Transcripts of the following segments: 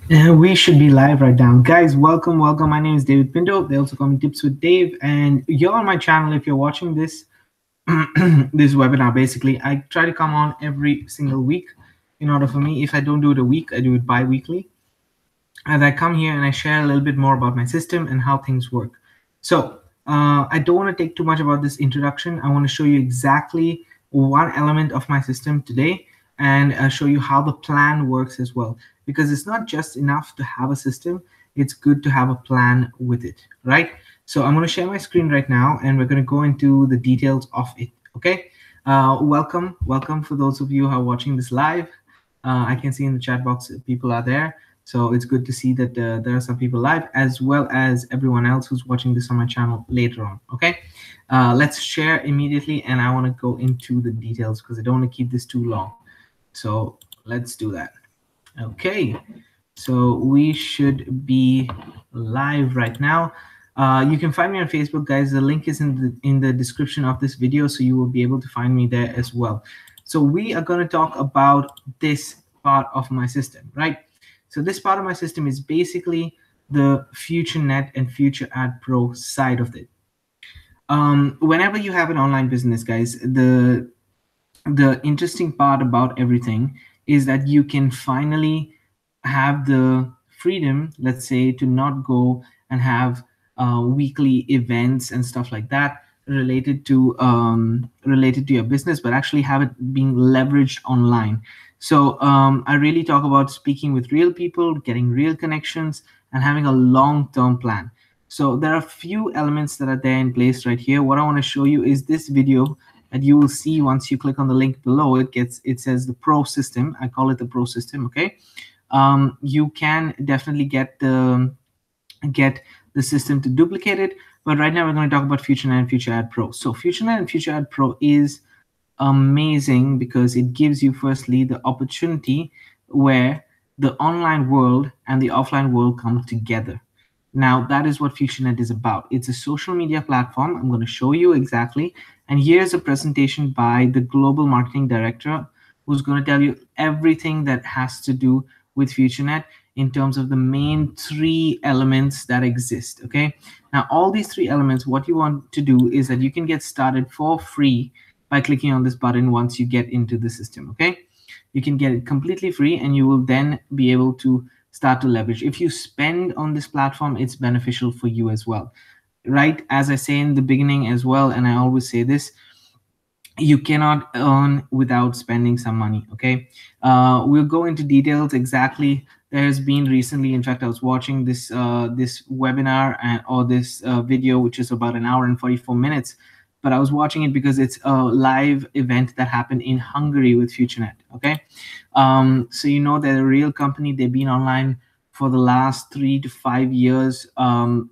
We should be live right now. Guys, welcome. My name is David Pinto. They also call me Tips with Dave. And you're on my channel if you're watching this this webinar. Basically, I try to come on every single week. In order for me, if I don't do it a week, I do it bi-weekly. And I come here and I share a little bit more about my system and how things work. So I don't want to take too much about this introduction. I want to show you exactly one element of my system today and show you how the plan works as well. Because it's not just enough to have a system, it's good to have a plan with it, right? So I'm going to share my screen right now and we're going to go into the details of it, okay? Welcome for those of you who are watching this live. I can see in the chat box people are there. So it's good to see that there are some people live, as well as everyone else who's watching this on my channel later on. Okay, let's share immediately, and I want to go into the details because I don't want to keep this too long. So let's do that. Okay, so we should be live right now. You can find me on Facebook, guys. The link is in the description of this video, so you will be able to find me there as well. So we are going to talk about this part of my system, right? So this part of my system is basically the FutureNet and FutureAd Pro side of it. Whenever you have an online business, guys, the interesting part about everything is that you can finally have the freedom, let's say, to not go and have weekly events and stuff like that related to your business, but actually have it being leveraged online. So I really talk about speaking with real people, getting real connections, and having a long-term plan. So there are a few elements that are there in place right here. What I want to show you is this video that you will see once you click on the link below. It says the Pro system. I call it the Pro system. Okay, you can definitely get the system to duplicate it. But right now we're going to talk about FutureNet and FutureAd Pro. So FutureNet and FutureAd Pro is amazing because it gives you firstly the opportunity where the online world and the offline world come together. Now that is what FutureNet is about. It's a social media platform. I'm going to show you exactly. And here's a presentation by the global marketing director who's going to tell you everything that has to do with FutureNet in terms of the main three elements that exist. Okay, now all these three elements, what you want to do is that you can get started for free by clicking on this button once you get into the system. Okay, you can get it completely free and you will then be able to start to leverage. If you spend on this platform, it's beneficial for you as well, right? As I say in the beginning as well, and I always say this, you cannot earn without spending some money. Okay, we'll go into details exactly. There's been recently, in fact, I was watching this this webinar or this video, which is about 1 hour and 44 minutes. But I was watching it because it's a live event that happened in Hungary with FutureNet. Okay, so you know they're a real company. They've been online for the last 3 to 5 years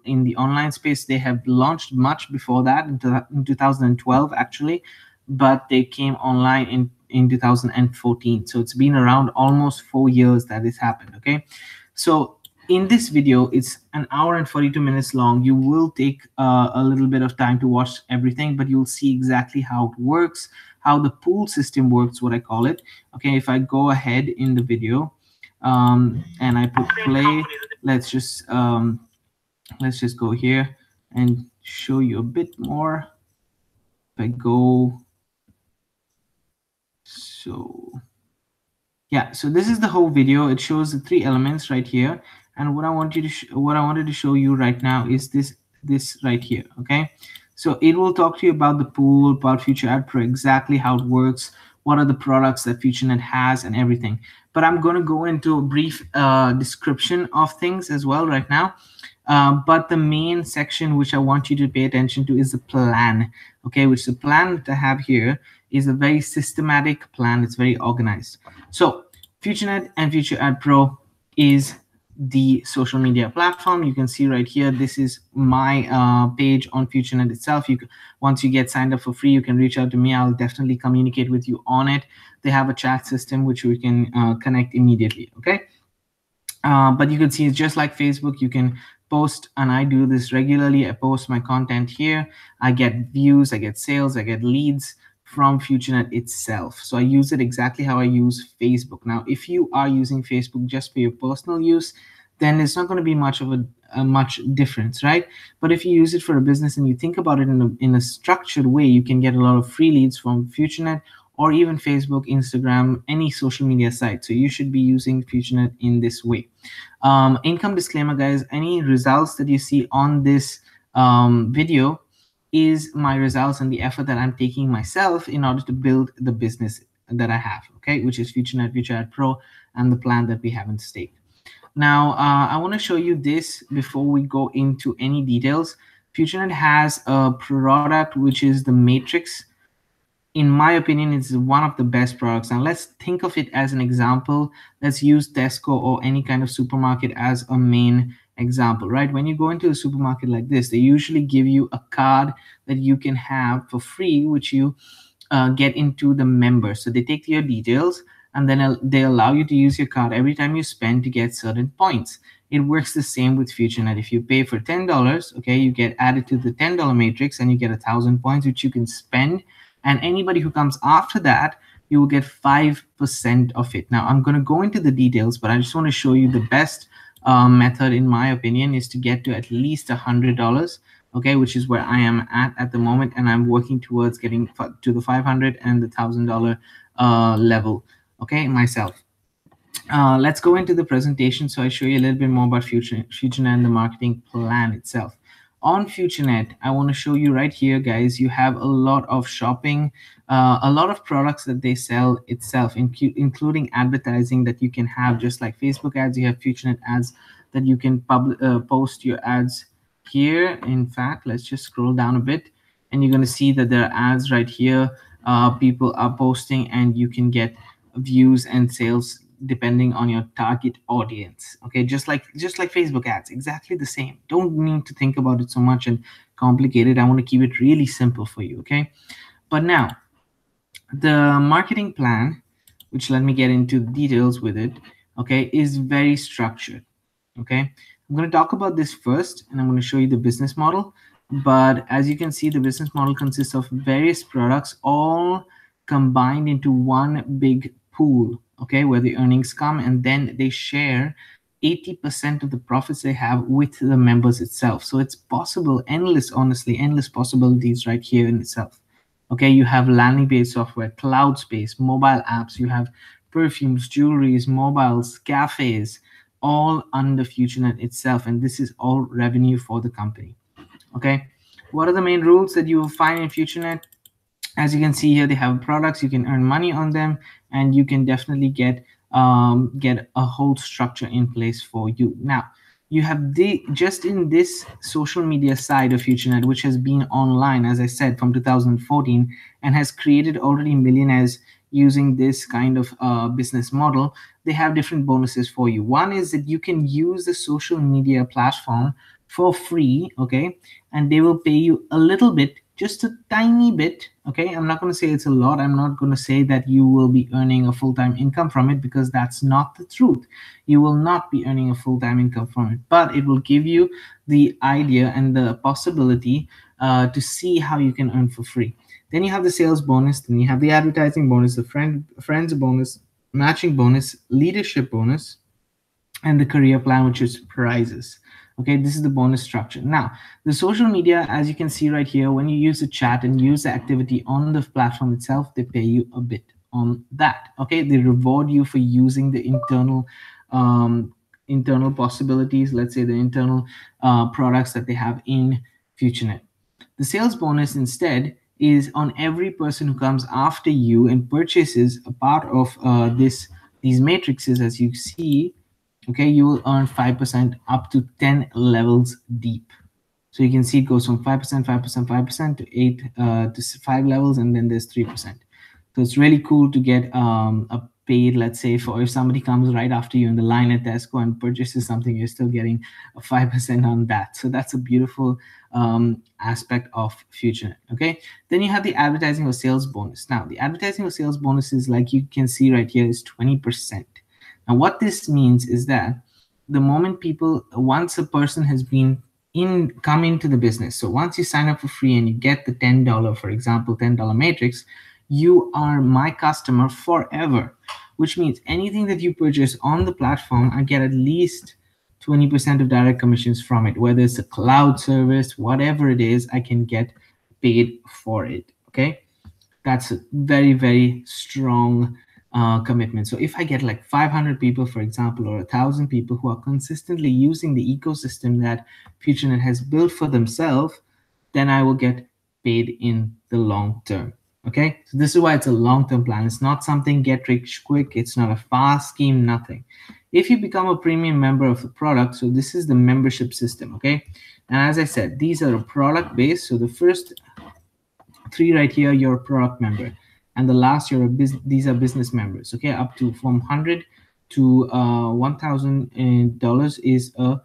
in the online space. They have launched much before that in 2012, actually, but they came online in 2014. So it's been around almost 4 years that this happened. Okay, so in this video, it's 1 hour and 42 minutes long. You will take a little bit of time to watch everything, but you'll see exactly how it works, how the pool system works, what I call it. Okay, if I go ahead in the video and I put play, let's just go here and show you a bit more. If I go, so yeah, so this is the whole video. It shows the three elements right here. And what I want you to what I wanted to show you right now is this right here. Okay, so it will talk to you about the pool, about FutureAd Pro, exactly how it works, what are the products that FutureNet has, and everything. But I'm going to go into a brief description of things as well right now. But the main section which I want you to pay attention to is the plan. Okay, which the plan that I have here is a very systematic plan. It's very organized. So FutureNet and FutureAd Pro is the social media platform. You can see right here, this is my page on FutureNet itself. Once you get signed up for free, you can reach out to me. I'll definitely communicate with you on it. They have a chat system which we can connect immediately. Okay, but you can see it's just like Facebook. You can post, and I do this regularly. I post my content here. I get views, I get sales, I get leads from FutureNet itself. So I use it exactly how I use Facebook. Now, if you are using Facebook just for your personal use, then it's not going to be much of a much difference, right? But if you use it for a business and you think about it in a structured way, you can get a lot of free leads from FutureNet or even Facebook, Instagram, any social media site. So you should be using FutureNet in this way. Income disclaimer, guys, any results that you see on this video is my results and the effort that I'm taking myself in order to build the business that I have, okay, which is FutureNet, FutureNet Pro, and the plan that we have in stake. Now, I want to show you this before we go into any details. FutureNet has a product which is the Matrix. In my opinion, it's one of the best products. Now, let's think of it as an example. Let's use Tesco or any kind of supermarket as a main example, right? When you go into a supermarket like this, they usually give you a card that you can have for free, which you get into the member. So they take your details and then they allow you to use your card every time you spend to get certain points. It works the same with FutureNet. If you pay for $10, okay, you get added to the $10 matrix and you get 1,000 points, which you can spend. And anybody who comes after that, you will get 5% of it. Now, I'm going to go into the details, but I just want to show you the best method, in my opinion, is to get to at least $100. Okay, which is where I am at the moment, and I'm working towards getting to the $500 and the $1,000 level. Okay, myself. Let's go into the presentation so I show you a little bit more about FutureNet and the marketing plan itself. On FutureNet, I want to show you right here, guys, you have a lot of shopping, a lot of products that they sell itself, including advertising that you can have, just like Facebook ads. You have FutureNet ads that you can post your ads here. In fact, let's just scroll down a bit and you're going to see that there are ads right here. People are posting and you can get views and sales depending on your target audience. Okay, just like Facebook ads, exactly the same. Don't need to think about it so much and complicate it. I want to keep it really simple for you. Okay, but now the marketing plan, which let me get into the details with it, okay, is very structured. Okay, I'm going to talk about this first and I'm going to show you the business model. But as you can see, the business model consists of various products all combined into one big pool, okay, where the earnings come and then they share 80% of the profits they have with the members itself. So it's possible, honestly, endless possibilities right here in itself. Okay, you have landing-based software, cloud space, mobile apps, you have perfumes, jewelries, mobiles, cafes, all under FutureNet itself. And this is all revenue for the company. Okay, what are the main rules that you will find in FutureNet? As you can see here, they have products, you can earn money on them, and you can definitely get a whole structure in place for you. Now, you have just in this social media side of FutureNet, which has been online, as I said, from 2014 and has created already millionaires using this kind of business model. They have different bonuses for you. One is that you can use the social media platform for free, okay, and they will pay you a little bit, just a tiny bit, okay. I'm not going to say it's a lot. I'm not going to say that you will be earning a full-time income from it, because that's not the truth. You will not be earning a full-time income from it, but it will give you the idea and the possibility to see how you can earn for free. Then you have the sales bonus, then you have the advertising bonus, the friends bonus, matching bonus, leadership bonus, and the career plan, which is prizes. Okay, this is the bonus structure. Now, the social media, as you can see right here, when you use the chat and use the activity on the platform itself, they pay you a bit on that. Okay, they reward you for using the internal possibilities, let's say the internal products that they have in FutureNet. The sales bonus instead is on every person who comes after you and purchases a part of these matrices, as you see. Okay, you will earn 5% up to 10 levels deep. So you can see it goes from 5%, 5%, 5% to 8 to 5 levels, and then there's 3%. So it's really cool to get a paid, let's say, for if somebody comes right after you in the line at Tesco and purchases something, you're still getting a 5% on that. So that's a beautiful aspect of FutureNet. Okay, then you have the advertising or sales bonus. Now, the advertising or sales bonus is, like you can see right here, is 20%. Now, what this means is that the moment once a person has come into the business, so once you sign up for free and you get the $10, for example, $10 matrix, you are my customer forever, which means anything that you purchase on the platform, I get at least 20% of direct commissions from it. Whether it's a cloud service, whatever it is, I can get paid for it. Okay, that's a very, very strong commitment. So if I get like 500 people, for example, or 1,000 people who are consistently using the ecosystem that FutureNet has built for themselves, then I will get paid in the long term. Okay, so this is why it's a long-term plan. It's not something get rich quick. It's not a fast scheme, nothing. If you become a premium member of the product, so this is the membership system. Okay, and as I said, these are product based. So the first three right here, you're a product member, and the last, you're a these are business members. Okay, up to from 100 to $1,000 is a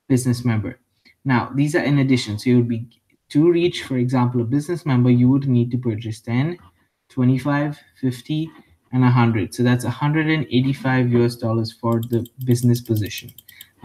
business member. Now these are in addition, so you would be, to reach, for example, a business member, you would need to purchase 10, 25, 50, and 100. So that's $185 for the business position.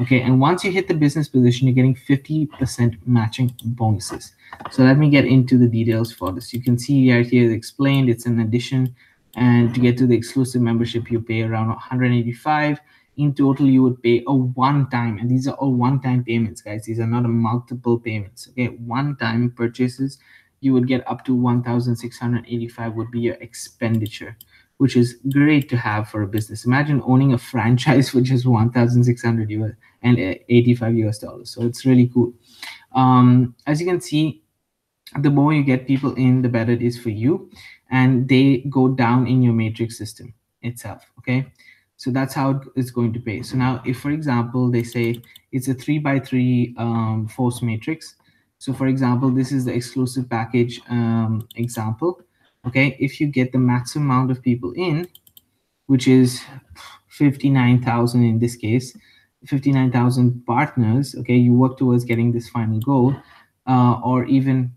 Okay, and once you hit the business position, you're getting 50% matching bonuses. So let me get into the details for this. You can see right here, it's explained, it's an addition, and to get to the exclusive membership, you pay around 185. In total, you would pay a one-time, and these are all one-time payments, guys. These are not a multiple payments. Okay, one-time purchases, you would get up to 1,685 would be your expenditure, which is great to have for a business. Imagine owning a franchise for just 1,600 US and $85. So it's really cool. As you can see, the more you get people in, the better it is for you, and they go down in your matrix system itself. Okay, so that's how it's going to pay. So now, if for example they say it's a 3x3 force matrix, so for example, this is the exclusive package example. Okay, if you get the maximum amount of people in, which is 59,000 in this case, 59,000 partners, okay, you work towards getting this final goal, or even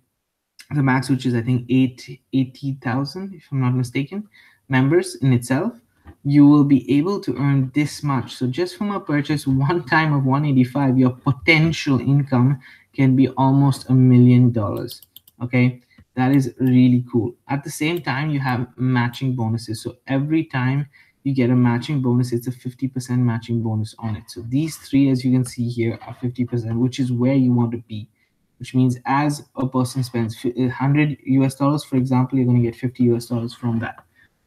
the max, which is I think 80,000, if I'm not mistaken, members in itself, you will be able to earn this much. So just from a purchase one time of 185, your potential income can be almost $1 million. Okay, that is really cool. At the same time, you have matching bonuses. So every time you get a matching bonus, it's a 50% matching bonus on it. So these three, as you can see here, are 50%, which is where you want to be. Which means as a person spends $100, for example, you're going to get $50 from that.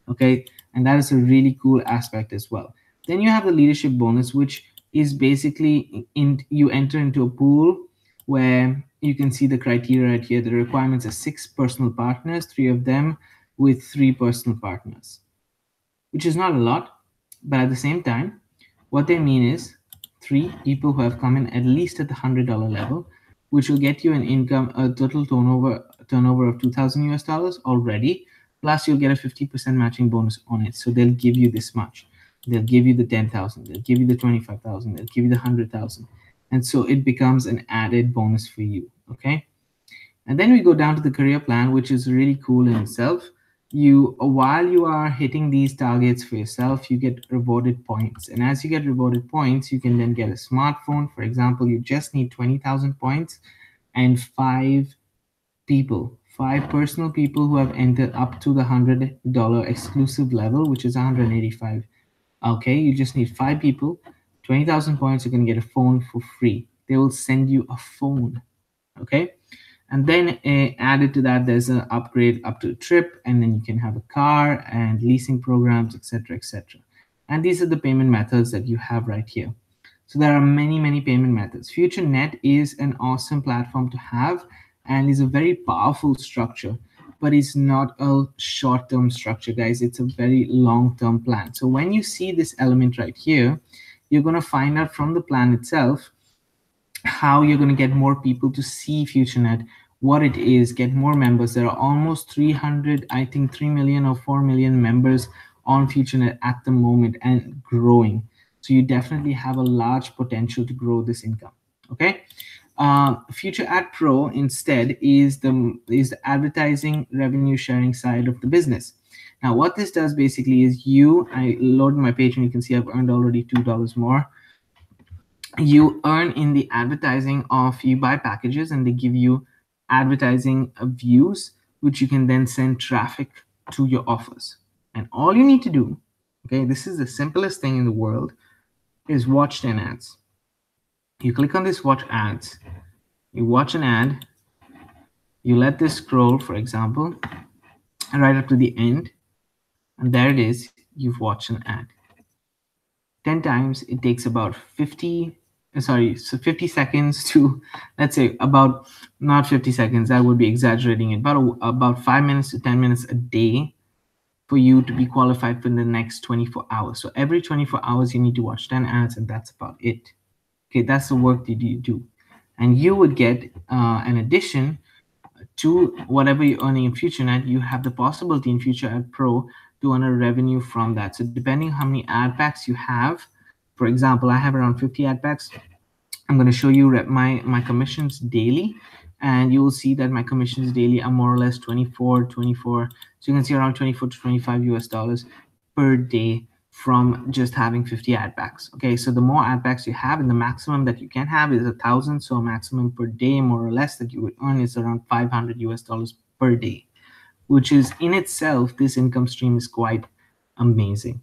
Okay, and that is a really cool aspect as well. Then you have the leadership bonus, which is basically you enter into a pool where you can see the criteria right here. The requirements are 6 personal partners, 3 of them with 3 personal partners, which is not a lot, but at the same time, what they mean is 3 people who have come in at least at the $100 level, which will get you an income, a total turnover of $2,000 already. Plus, you'll get a 50% matching bonus on it. So they'll give you this much. They'll give you the 10,000. They'll give you the 25,000. They'll give you the 100,000. And so it becomes an added bonus for you. Okay. And then we go down to the career plan, which is really cool in itself. While you are hitting these targets for yourself, you get rewarded points, and as you get rewarded points, you can then get a smartphone. For example, you just need 20,000 points and 5 personal people who have entered up to the $100 exclusive level, which is 185. Okay, you just need 5 people, 20,000 points, you're going to get a phone for free. They will send you a phone. Okay, and then added to that, there's an upgrade up to a trip, and then you can have a car and leasing programs, etc., etc. And these are the payment methods that you have right here. So there are many, many payment methods. FutureNet is an awesome platform to have and is a very powerful structure, but it's not a short-term structure, guys. It's a very long-term plan. So when you see this element right here, you're going to find out from the plan itself how you're going to get more people to see FutureNet, what it is, get more members. There are almost 300, I think 3 million or 4 million members on FutureNet at the moment and growing. So you definitely have a large potential to grow this income. Okay. Future Ad Pro instead is the advertising revenue sharing side of the business. Now, what this does basically is I load my page and you can see I've earned already $2 more. You earn in the advertising of, you buy packages and they give you advertising views, which you can then send traffic to your offers. And all you need to do, okay, this is the simplest thing in the world, is watch 10 ads. You click on this watch ads, you watch an ad, you let this scroll, for example, right up to the end, and there it is, you've watched an ad. 10 times, it takes about 50 seconds to, let's say, about, not 50 seconds, I would be exaggerating it, but about 5 minutes to 10 minutes a day for you to be qualified for the next 24 hours. So every 24 hours, you need to watch 10 ads, and that's about it. Okay, that's the work that you do. And you would get an addition to whatever you're earning in FutureNet. You have the possibility in FutureNet Pro to earn a revenue from that. So depending how many ad packs you have, for example, I have around 50 ad packs. I'm going to show you my commissions daily, and you will see that my commissions daily are more or less 24. So you can see around 24 to 25 US dollars per day from just having 50 ad packs. Okay, so the more ad packs you have, and the maximum that you can have is 1,000. So a maximum per day, more or less, that you would earn is around 500 US dollars per day, which is in itself, this income stream is quite amazing.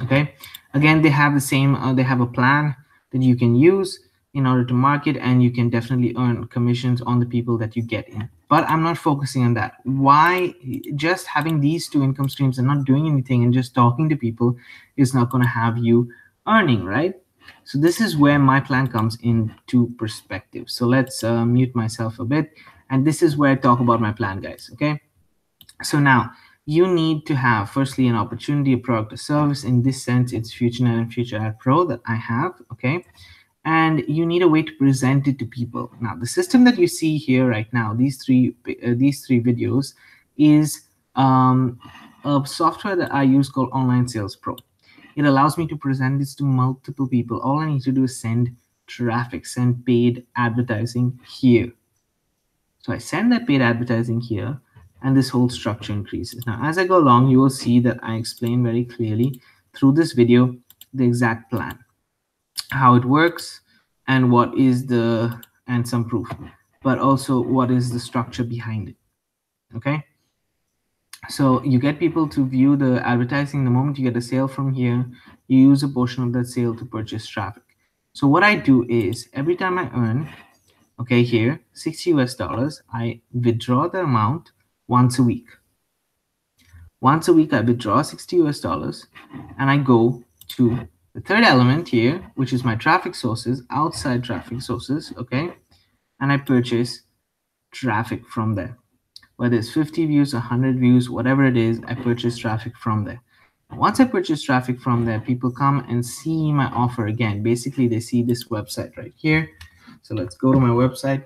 Okay, again, they have the same, they have a plan that you can use in order to market, and you can definitely earn commissions on the people that you get in. But I'm not focusing on that. Why? Just having these two income streams and not doing anything and just talking to people is not going to have you earning, right? So this is where my plan comes into perspective. So let's mute myself a bit, and this is where I talk about my plan, guys. Okay, so now you need to have, firstly, an opportunity, a product, a service. In this sense, it's FutureNet and FutureAd Pro that I have. Okay, and you need a way to present it to people. Now, the system that you see here right now, these three videos, is a software that I use called Online Sales Pro. It allows me to present this to multiple people. All I need to do is send traffic, send paid advertising here. So I send that paid advertising here, and this whole structure increases. Now, as I go along, you will see that I explain very clearly through this video the exact plan, how it works, and what is the, and some proof, but also what is the structure behind it. Okay, so you get people to view the advertising. The moment you get a sale from here, you use a portion of that sale to purchase traffic. So what I do is, every time I earn, okay, here, 60 US dollars, I withdraw the amount once a week. Once a week, I withdraw 60 US dollars, and I go to the third element here, which is my traffic sources, outside traffic sources, okay? And I purchase traffic from there. Whether it's 50 views, 100 views, whatever it is, I purchase traffic from there. Once I purchase traffic from there, people come and see my offer again. Basically, they see this website right here. So let's go to my website.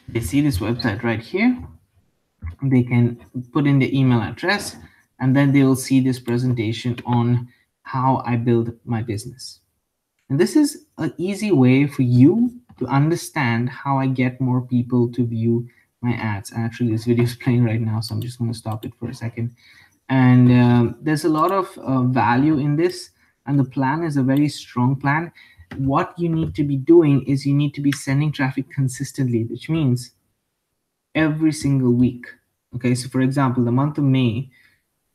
They see this website right here. They can put in the email address, and then they will see this presentation on how I build my business. And this is an easy way for you to understand how I get more people to view my ads. Actually, this video is playing right now, so I'm just going to stop it for a second. And there's a lot of value in this, and the plan is a very strong plan. What you need to be doing is you need to be sending traffic consistently, which means every single week. Okay, so for example, the month of May,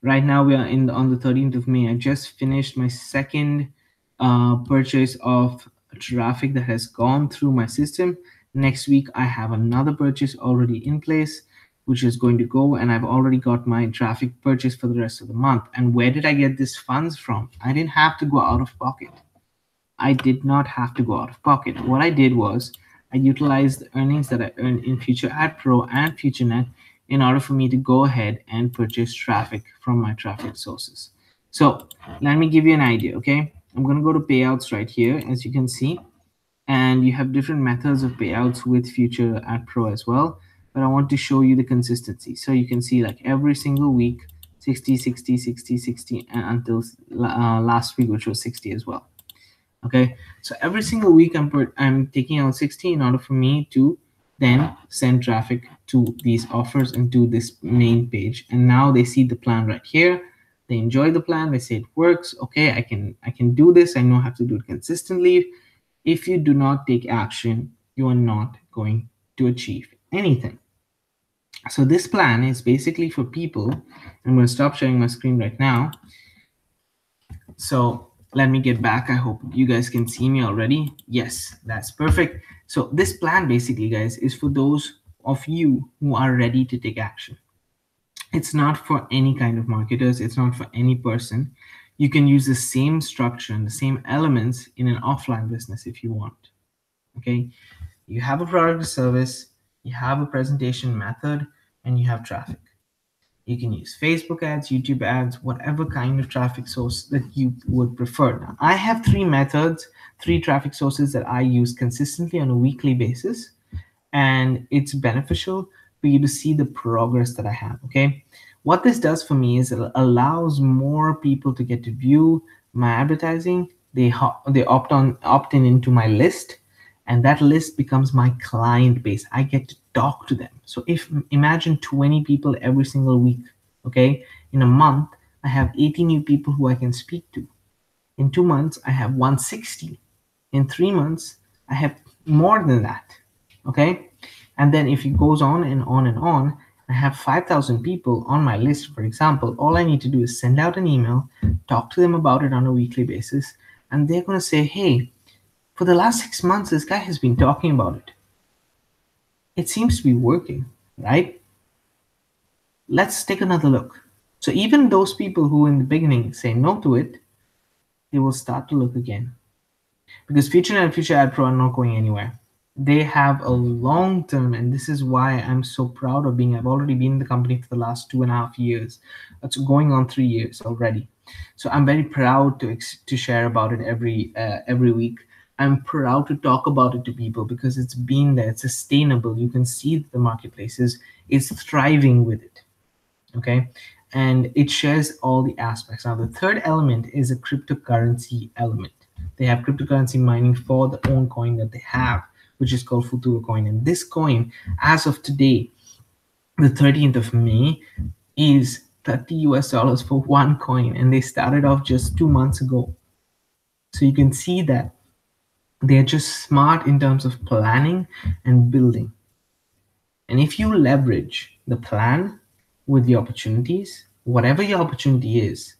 right now we are on the 13th of May. I just finished my second purchase of traffic that has gone through my system. Next week, I have another purchase already in place, which is going to go, and I've already got my traffic purchase for the rest of the month. And where did I get these funds from? I didn't have to go out of pocket. I did not have to go out of pocket. What I did was I utilized the earnings that I earned in FutureAd Pro and FutureNet in order for me to go ahead and purchase traffic from my traffic sources. So let me give you an idea, okay? I'm going to go to payouts right here, as you can see, and you have different methods of payouts with FutureAd Pro as well, but I want to show you the consistency. So you can see, like, every single week, 60, 60, 60, 60, and until last week, which was 60 as well. Okay, so every single week I'm taking out 60 in order for me to then send traffic to these offers and to this main page. And now they see the plan right here. They enjoy the plan. They say it works. Okay, I can do this. I know how to do it consistently. If you do not take action, you are not going to achieve anything. So this plan is basically for people. I'm going to stop sharing my screen right now. So let me get back. I hope you guys can see me already. Yes, that's perfect. So this plan basically, guys, is for those of you who are ready to take action. It's not for any kind of marketers. It's not for any person. You can use the same structure and the same elements in an offline business if you want. Okay, you have a product or service, you have a presentation method, and you have traffic. You can use Facebook ads, YouTube ads, whatever kind of traffic source that you would prefer. Now, I have three methods, three traffic sources that I use consistently on a weekly basis, and it's beneficial for you to see the progress that I have. Okay, what this does for me is it allows more people to get to view my advertising. They opt in into my list, and that list becomes my client base. I get to talk to them. So if imagine 20 people every single week, okay, in a month I have 80 new people who I can speak to. In 2 months I have 160. In 3 months I have more than that. Okay, and then if it goes on and on and on, I have 5,000 people on my list, for example. All I need to do is send out an email, talk to them about it on a weekly basis, and they're going to say, hey, for the last 6 months, this guy has been talking about it. It seems to be working, right? Let's take another look. So even those people who in the beginning say no to it, they will start to look again. Because FutureNet and Future Ad Pro are not going anywhere. They have a long term, and this is why I'm so proud of I've already been in the company for the last 2.5 years. It's going on 3 years already. So I'm very proud to share about it every week. I'm proud to talk about it to people because it's been there, it's sustainable. You can see that the marketplace is thriving with it, okay? And it shares all the aspects. Now, the third element is a cryptocurrency element. They have cryptocurrency mining for the own coin that they have, which is called Futuro coin. And this coin, as of today, the 13th of May, is $30 for one coin. And they started off just 2 months ago. So you can see that they're just smart in terms of planning and building. And if you leverage the plan with the opportunities, whatever your opportunity is,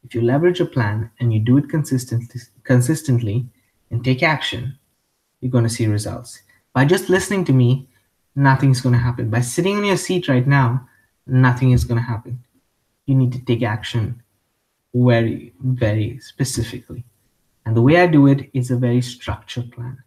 if you leverage a plan and you do it consistently and take action, you're going to see results. By just listening to me, nothing's going to happen. By sitting on your seat right now, nothing is going to happen. You need to take action very, very specifically. And the way I do it is a very structured plan.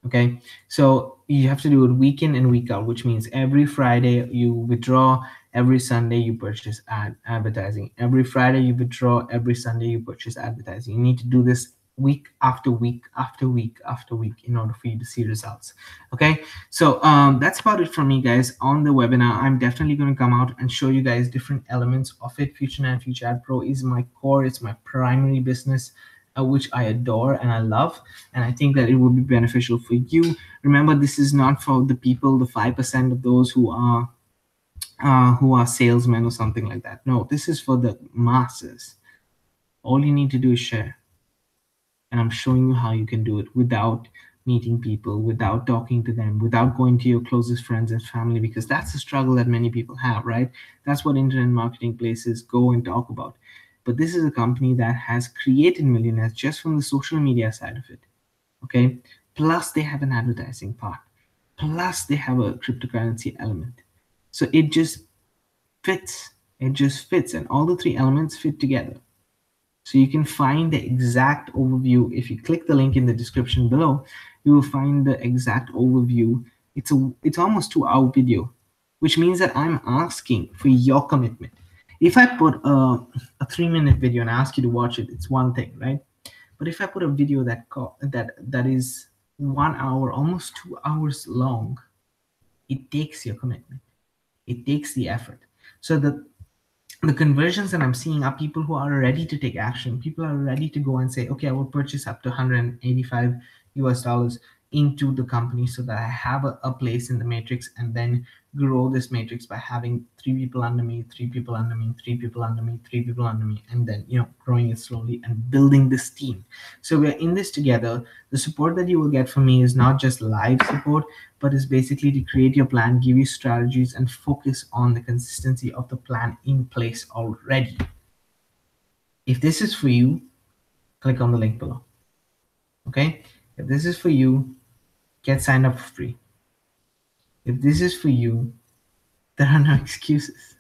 Okay, so you have to do it week in and week out, which means every Friday you withdraw, every Sunday you purchase advertising. Every Friday you withdraw, every Sunday you purchase advertising. You need to do this week after week after week after week in order for you to see results. Okay, so that's about it from me, guys. On the webinar, I'm definitely going to come out and show you guys different elements of it. FutureNet and Future Ad Pro is my core, it's my primary business, which I adore and I love, and I think that it would be beneficial for you. Remember, this is not for the people, the 5% of those who are salesmen or something like that. No, this is for the masses. All you need to do is share, and I'm showing you how you can do it without meeting people, without talking to them, without going to your closest friends and family, because that's the struggle that many people have, right? That's what internet marketing places go and talk about. But this is a company that has created millionaires just from the social media side of it, okay? Plus they have an advertising part, plus they have a cryptocurrency element. So it just fits, and all the three elements fit together. So you can find the exact overview. If you click the link in the description below, you will find the exact overview. It's almost 2-hour video, which means that I'm asking for your commitment. If I put a 3-minute video and ask you to watch it, it's one thing, right? But if I put a video that is 1 hour, almost 2 hours long, it takes your commitment. It takes the effort. So the conversions that I'm seeing are people who are ready to take action. People are ready to go and say, okay, I will purchase up to $185. into the company so that I have a place in the matrix, and then grow this matrix by having 3 people under me, 3 people under me, 3 people under me, 3 people under me, and then growing it slowly and building this team. So we're in this together. The support that you will get from me is not just live support, but is basically to create your plan, give you strategies, and focus on the consistency of the plan in place already. If this is for you, click on the link below. Okay, if this is for you, get signed up for free. If this is for you, there are no excuses.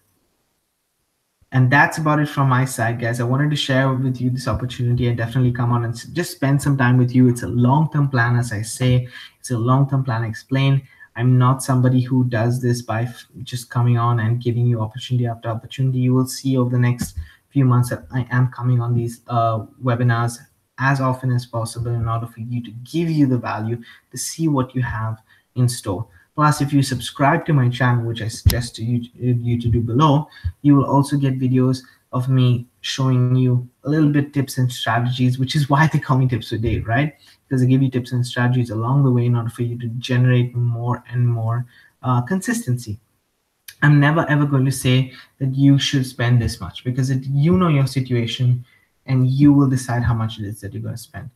And that's about it from my side, guys. I wanted to share with you this opportunity and definitely come on and just spend some time with you. It's a long-term plan, as I say. It's a long-term plan. I explain. I'm not somebody who does this by just coming on and giving you opportunity after opportunity. You will see over the next few months that I am coming on these webinars as often as possible in order for you to give you the value, to see what you have in store. Plus, if you subscribe to my channel, which I suggest to you to do below, you will also get videos of me showing you a little bit tips and strategies, which is why they call me Tips with Dave, right? Because I give you tips and strategies along the way in order for you to generate more and more consistency. I'm never ever going to say that you should spend this much, because you know your situation and you will decide how much it is that you're going to spend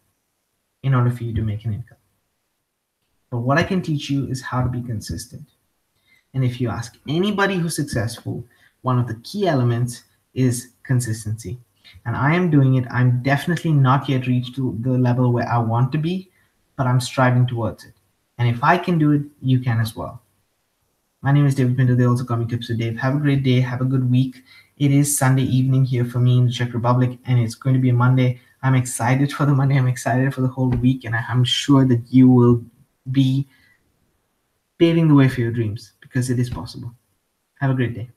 in order for you to make an income. But what I can teach you is how to be consistent. And if you ask anybody who's successful, one of the key elements is consistency. And I am doing it. I'm definitely not yet reached to the level where I want to be, but I'm striving towards it. And if I can do it, you can as well. My name is David Pinto. They also call me Tips with Dave. Have a great day. Have a good week. It is Sunday evening here for me in the Czech Republic, and it's going to be a Monday. I'm excited for the Monday. I'm excited for the whole week, and I'm sure that you will be paving the way for your dreams, because it is possible. Have a great day.